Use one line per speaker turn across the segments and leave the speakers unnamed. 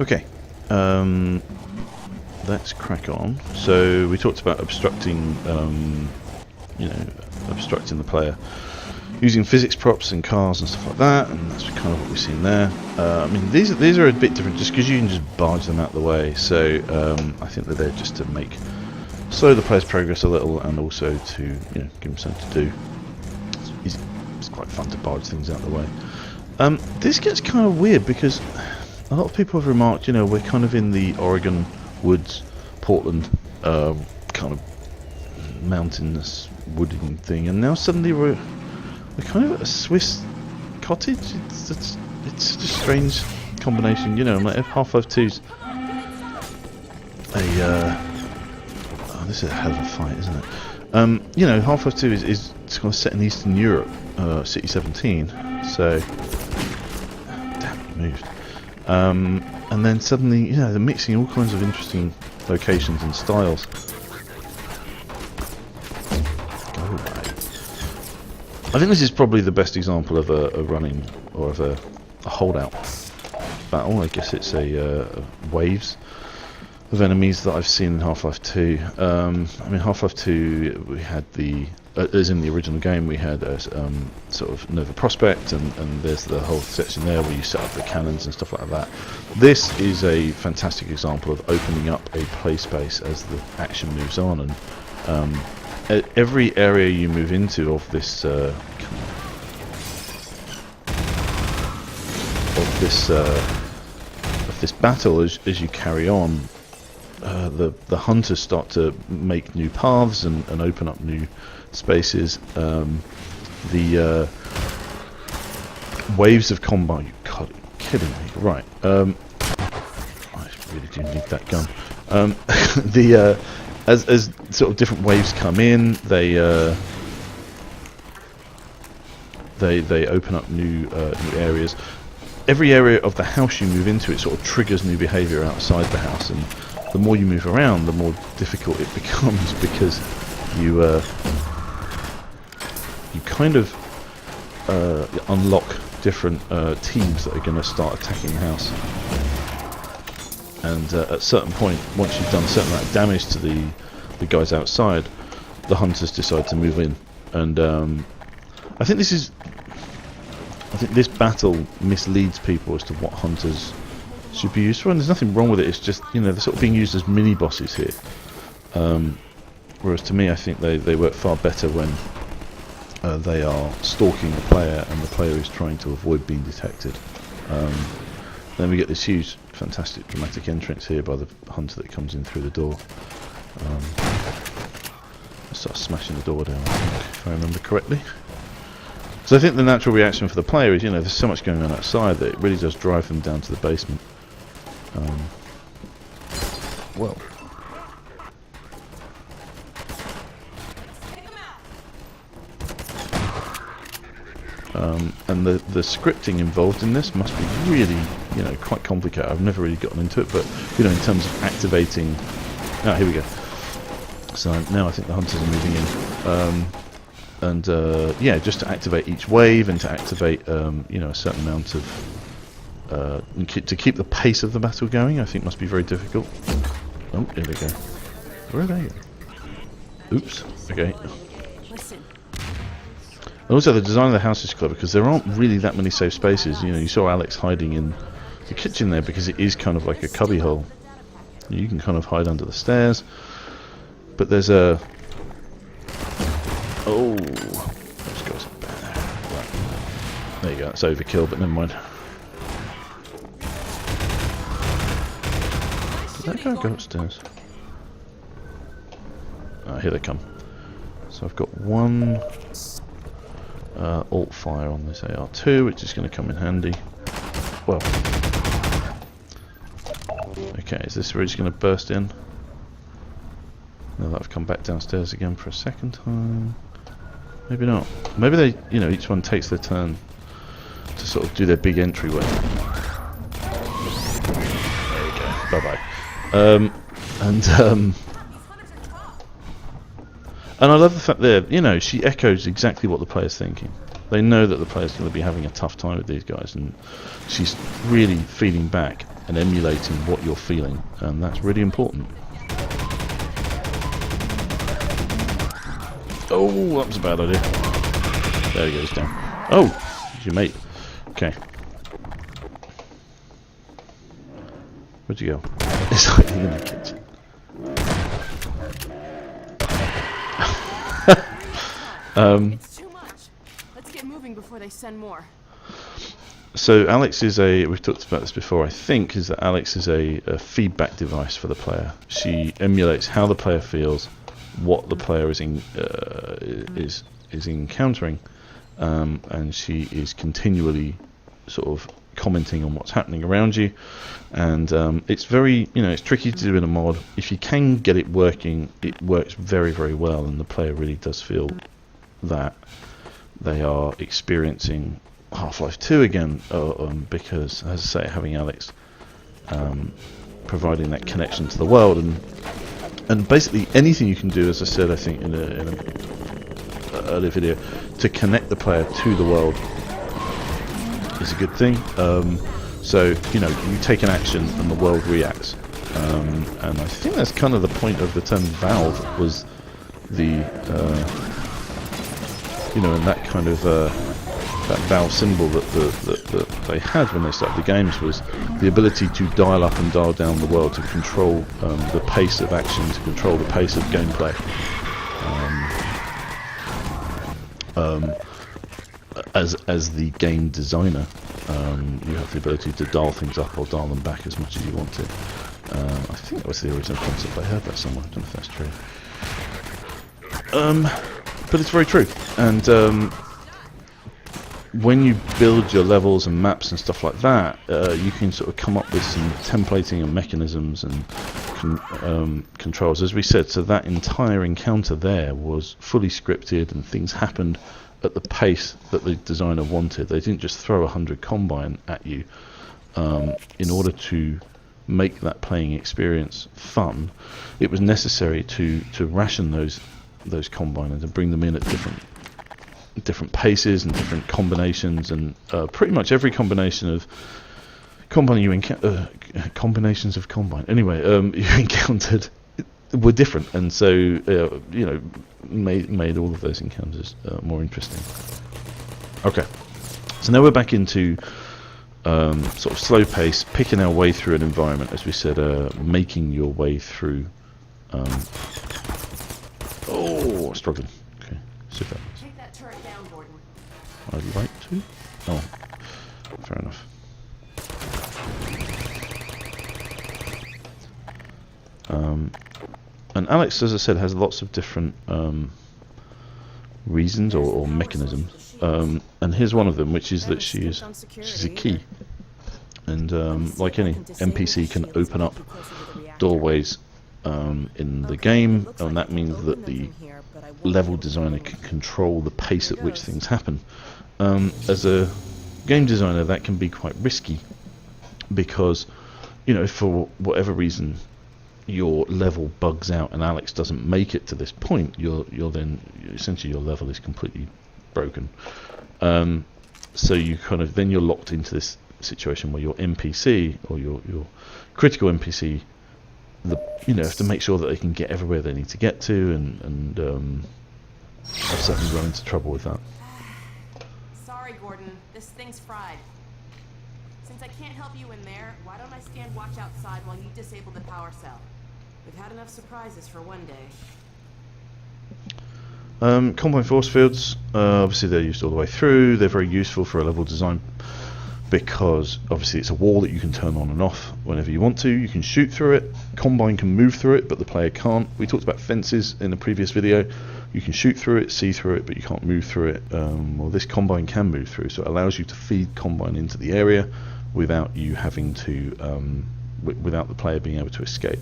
Okay, let's crack on. So we talked about obstructing, obstructing the player using physics props and cars and stuff like that, and that's kind of what we've seen there. I mean, these are a bit different just because you can just barge them out of the way. So I think that they're just to slow the player's progress a little, and also to give them something to do. It's quite fun to barge things out of the way. This gets kind of weird because a lot of people have remarked, we're kind of in the Oregon woods, Portland kind of mountainous wooding thing, and now suddenly we're kind of at a Swiss cottage. It's just a strange combination, like if Half-Life 2's this is a hell of a fight, isn't it? Half-Life 2 is kind of set in Eastern Europe, City 17, so damn, it moved. And then suddenly, they're mixing all kinds of interesting locations and styles. I think this is probably the best example of a running or of a holdout battle. I guess it's a waves of enemies that I've seen in Half-Life 2. I mean, Half-Life 2, we had as in the original game, we had a sort of Nova Prospect, and there's the whole section there where you set up the cannons and stuff like that. This is a fantastic example of opening up a play space as the action moves on, and every area you move into of this battle, as you carry on, the hunters start to make new paths and open up new spaces. The waves of combat. You God, you're kidding me, right? I really do need that gun. As sort of different waves come in, they open up new areas. Every area of the house you move into, it sort of triggers new behaviour outside the house, and the more you move around, the more difficult it becomes because you kind of unlock different teams that are going to start attacking the house. And at a certain point, once you've done a certain amount of damage to the guys outside, the hunters decide to move in. And I think this battle misleads people as to what hunters should be used for, and there's nothing wrong with it. It's just they're sort of being used as mini bosses here. Whereas to me, I think they work far better when they are stalking the player and the player is trying to avoid being detected. Then we get this huge, fantastic, dramatic entrance here by the hunter that comes in through the door. Starts smashing the door down, I think, if I remember correctly. So I think the natural reaction for the player is, there's so much going on outside that it really does drive them down to the basement. Well. And the scripting involved in this must be really, quite complicated. I've never really gotten into it, but in terms of activating. Ah, here we go. So now I think the hunters are moving in, and just to activate each wave and to activate, a certain amount of, to keep the pace of the battle going, I think must be very difficult. Oh, here we go. Where are they? Oops. Okay. And also the design of the house is clever because there aren't really that many safe spaces. You saw Alex hiding in the kitchen there because it is kind of like a cubby hole. You can kind of hide under the stairs, but there's a... Oh, those guys are bad. Right. There you go, that's overkill, but never mind. Did that guy go upstairs? Ah, here they come. So I've got one alt fire on this AR2, which is going to come in handy. Well, okay, is this where he's going to burst in? Now that I've come back downstairs again for a second time. Maybe not. Maybe they, each one takes their turn to sort of do their big entryway. There you go. Bye bye. And I love the fact that, she echoes exactly what the player's thinking. They know that the player's going to be having a tough time with these guys, and she's really feeding back. and emulating what you're feeling, and that's really important. Oh, that was a bad idea. There he goes down. Oh, it's your mate. Okay. Where'd you go? It's hiding in the kitchen.
It's too much. Let's get moving before they send more.
So Alex is we've talked about this before, I think, is that Alex is a feedback device for the player. She emulates how the player feels, what the player is encountering, and she is continually sort of commenting on what's happening around you. And it's very, it's tricky to do in a mod. If you can get it working, it works very, very well, and the player really does feel that they are experiencing Half-Life 2 again, because, as I say, having Alex providing that connection to the world, and basically anything you can do, as I said, I think in an earlier video, to connect the player to the world is a good thing. So you take an action and the world reacts, and I think that's kind of the point of the term valve, was the and that kind of that valve symbol that they had when they started the games, was the ability to dial up and dial down the world, to control the pace of action, to control the pace of gameplay. As the game designer, you have the ability to dial things up or dial them back as much as you want to. I think that was the original concept. I heard that somewhere. I don't know if that's true. But it's very true. And when you build your levels and maps and stuff like that, you can sort of come up with some templating and mechanisms and controls, as we said. So that entire encounter there was fully scripted, and things happened at the pace that the designer wanted. They didn't just throw 100 Combine at you. In order to make that playing experience fun, it was necessary to ration those Combine and to bring them in at different paces and different combinations, and pretty much every combination of Combine you combinations of Combine you encountered were different, and so made all of those encounters more interesting. Okay, so now we're back into sort of slow pace, picking our way through an environment, as we said, making your way through. Struggling. Okay, sit down.
Take that turret down, Gordon.
I'd like to. Oh, fair enough. And Alex, as I said, has lots of different reasons or mechanisms. And here's one of them, which is that she's a key. And like any NPC, can open up doorways in the game, and that means that the level designer can control the pace at which things happen. As a game designer, that can be quite risky, because if for whatever reason your level bugs out and Alex doesn't make it to this point, you're then essentially, your level is completely broken. So you you're locked into this situation where your NPC, or your critical NPC, have to make sure that they can get everywhere they need to get to, and I've certainly run into trouble with that.
Sorry, Gordon. This thing's fried. Since I can't help you in there, why don't I stand watch outside while you disable the power cell? We've had enough surprises for one day.
Combine force fields, obviously they're used all the way through. They're very useful for a level design, because obviously it's a wall that you can turn on and off whenever you want to. You can shoot through it. Combine can move through it, but the player can't. We talked about fences in a previous video. You can shoot through it, see through it, but you can't move through it. Well, this Combine can move through, so it allows you to feed Combine into the area without you having to, without the player being able to escape,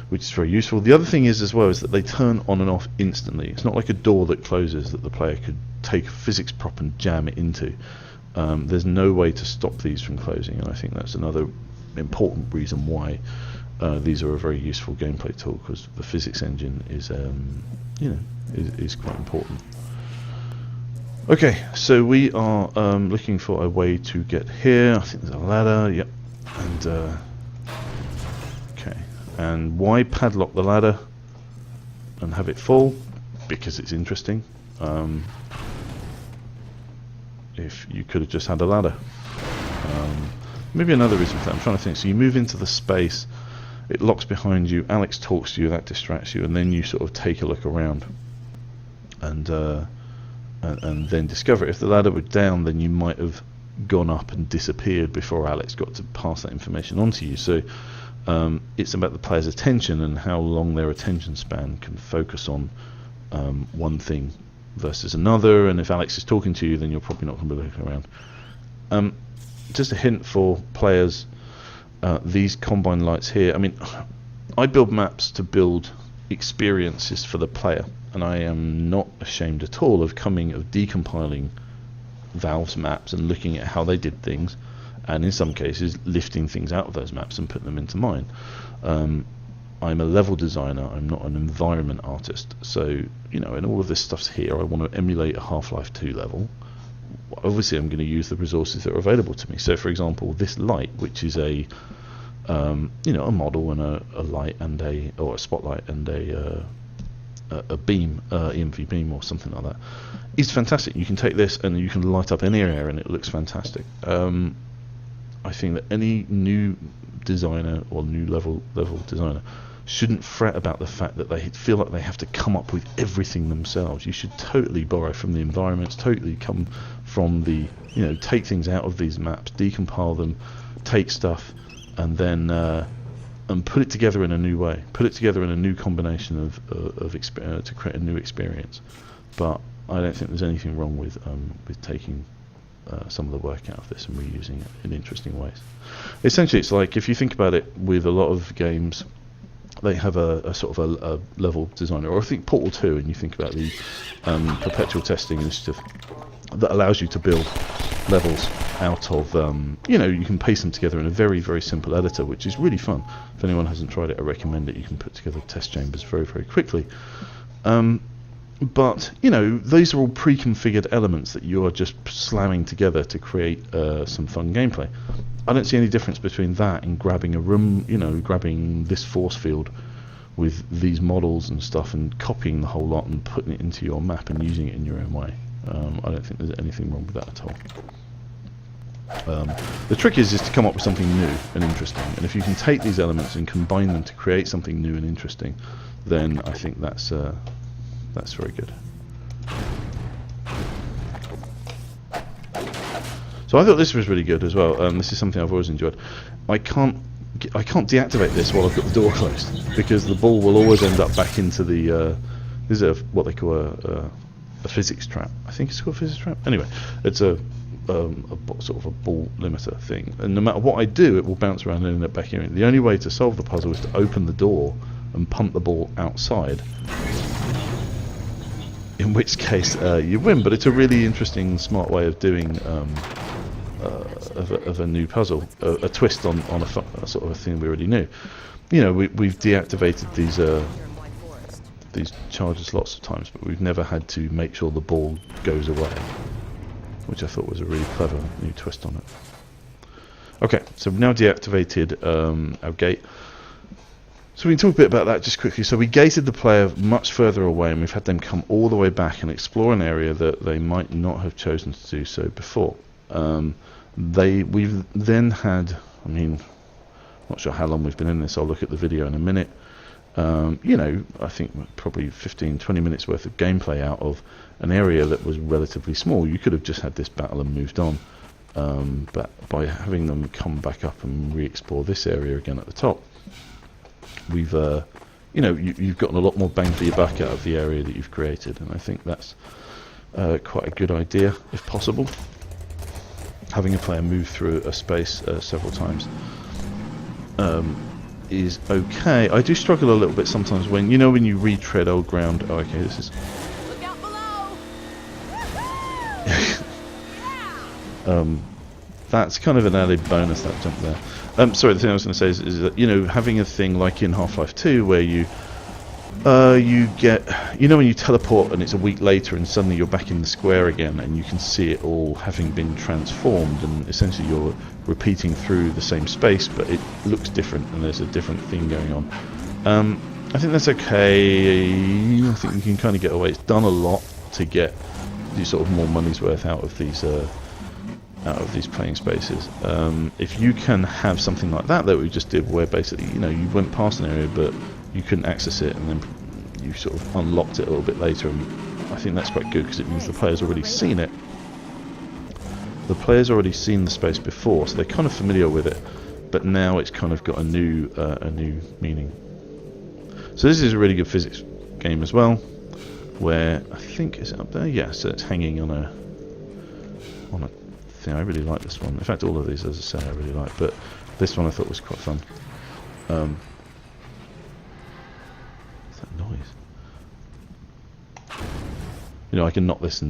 which is very useful. The other thing is, as well, is that they turn on and off instantly. It's not like a door that closes that the player could take a physics prop and jam it into. There's no way to stop these from closing, and I think that's another important reason why these are a very useful gameplay tool, because the physics engine is is quite important. Okay, so we are looking for a way to get here. I think there's a ladder. Yep, and And why padlock the ladder and have it fall? Because it's interesting. If you could have just had a ladder. Maybe another reason for that, I'm trying to think. So you move into the space, it locks behind you, Alex talks to you, that distracts you, and then you sort of take a look around and then discover it. If the ladder were down, then you might have gone up and disappeared before Alex got to pass that information on to you. So it's about the player's attention and how long their attention span can focus on one thing versus another, and if Alex is talking to you, then you're probably not going to be looking around. Just a hint for players, these combine lights here, I mean, I build maps to build experiences for the player, and I am not ashamed at all of decompiling Valve's maps and looking at how they did things, and in some cases lifting things out of those maps and putting them into mine. I'm a level designer, I'm not an environment artist, so you know, and all of this stuff's here. I want to emulate a Half-Life 2 level. Obviously I'm going to use the resources that are available to me. So for example, this light, which is a you know, a model and a light and a spotlight and a beam, EMV beam or something like that, is fantastic. You can take this and you can light up any area and it looks fantastic. I think that any new designer or new level designer shouldn't fret about the fact that they feel like they have to come up with everything themselves. You should totally borrow from the environments, totally come from the, you know, take things out of these maps, decompile them, take stuff, and then and put it together in a new way, put it together in a new combination to create a new experience. But I don't think there's anything wrong with taking some of the work out of this and reusing it in interesting ways. Essentially, it's like, if you think about it, with a lot of games, they have a sort of a level designer, or I think Portal 2, and you think about the perpetual testing initiative that allows you to build levels out of, you know, you can paste them together in a very, very simple editor, which is really fun. If anyone hasn't tried it, I recommend it. You can put together test chambers very, very quickly. But, you know, these are all pre-configured elements that you are just slamming together to create some fun gameplay. I don't see any difference between that and grabbing a room, you know, grabbing this force field with these models and stuff and copying the whole lot and putting it into your map and using it in your own way. I don't think there's anything wrong with that at all. The trick is to come up with something new and interesting, and if you can take these elements and combine them to create something new and interesting, then I think that's very good. So I thought this was really good as well. This is something I've always enjoyed. I can't deactivate this while I've got the door closed, because the ball will always end up back into the this is what they call a physics trap. I think it's called a physics trap. Anyway, it's a sort of a ball limiter thing, and no matter what I do, it will bounce around and end up back here. The only way to solve the puzzle is to open the door and pump the ball outside, in which case you win. But it's a really interesting, smart way of doing of a new puzzle, a twist on a sort of a thing we already knew. You know, we've deactivated these charges lots of times, but we've never had to make sure the ball goes away, which I thought was a really clever new twist on it. Okay, so we've now deactivated our gate. So we can talk a bit about that just quickly. So we gated the player much further away, and we've had them come all the way back and explore an area that they might not have chosen to do so before. We've then had, I mean, not sure how long we've been in this, I'll look at the video in a minute. You know, I think probably 15-20 minutes worth of gameplay out of an area that was relatively small. You could have just had this battle and moved on, but by having them come back up and re-explore this area again at the top, we've you know, you've gotten a lot more bang for your buck out of the area that you've created, and I think that's quite a good idea if possible. Having a player move through a space several times is okay. I do struggle a little bit sometimes when, you know, when you retread old ground. Oh, okay, this is...
Look out below!
That's kind of an added bonus, that jump there. Sorry, the thing I was going to say is that, you know, having a thing like in Half-Life 2 where you You get, you know, when you teleport and it's a week later and suddenly you're back in the square again and you can see it all having been transformed, and essentially you're repeating through the same space but it looks different and there's a different thing going on. I think that's okay. I think you can kind of get away. It's done a lot to get these sort of more money's worth out of these playing spaces. If you can have something like that we just did, where basically, you know, you went past an area but you couldn't access it, and then you sort of unlocked it a little bit later, and I think that's quite good because it means the player's already seen it. The player's already seen the space before, so they're kind of familiar with it, but now it's kind of got a new meaning. So this is a really good physics game as well, where I think, is it up there? Yeah, so it's hanging on a thing. I really like this one. In fact, all of these, as I say, I really like, but this one I thought was quite fun. What's that noise? You know, I can knock these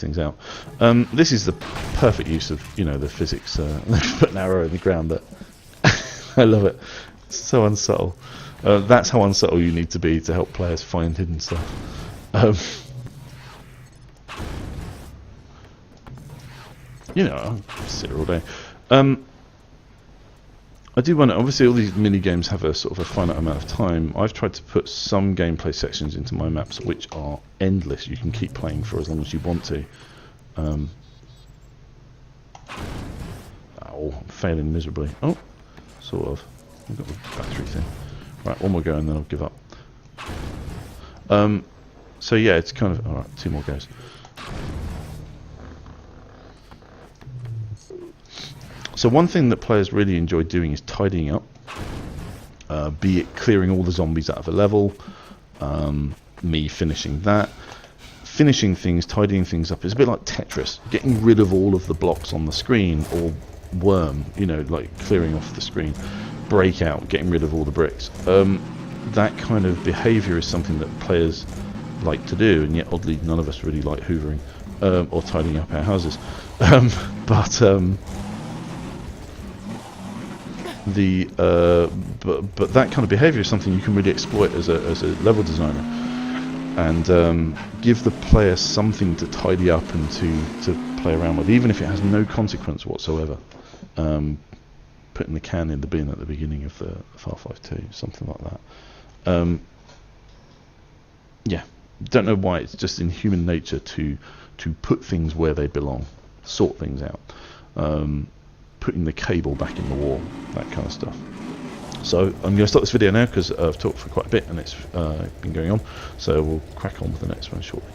things out. This is the perfect use of, you know, the physics. Put an arrow in the ground. That I love it. It's so unsubtle. That's how unsubtle you need to be to help players find hidden stuff. You know, I'll sit here all day. I do wonder, obviously all these mini games have a sort of a finite amount of time. I've tried to put some gameplay sections into my maps which are endless. You can keep playing for as long as you want to. Oh, I'm failing miserably. Oh, sort of. I've got the battery thing. Right, one more go and then I'll give up. So yeah, it's kind of... Alright, 2 more goes. So one thing that players really enjoy doing is tidying up, be it clearing all the zombies out of a level, me finishing that. Finishing things, tidying things up is a bit like Tetris, getting rid of all of the blocks on the screen, or Worm, you know, like clearing off the screen. Breakout, getting rid of all the bricks. That kind of behaviour is something that players like to do, and yet oddly none of us really like hoovering or tidying up our houses. But that kind of behaviour is something you can really exploit as a level designer, and give the player something to tidy up and to play around with, even if it has no consequence whatsoever. Putting the can in the bin at the beginning of the Half-Life 2, something like that. Yeah, don't know why. It's just in human nature to put things where they belong, sort things out. Putting the cable back in the wall, that kind of stuff. So I'm going to stop this video now because I've talked for quite a bit and it's been going on, so we'll crack on with the next one shortly.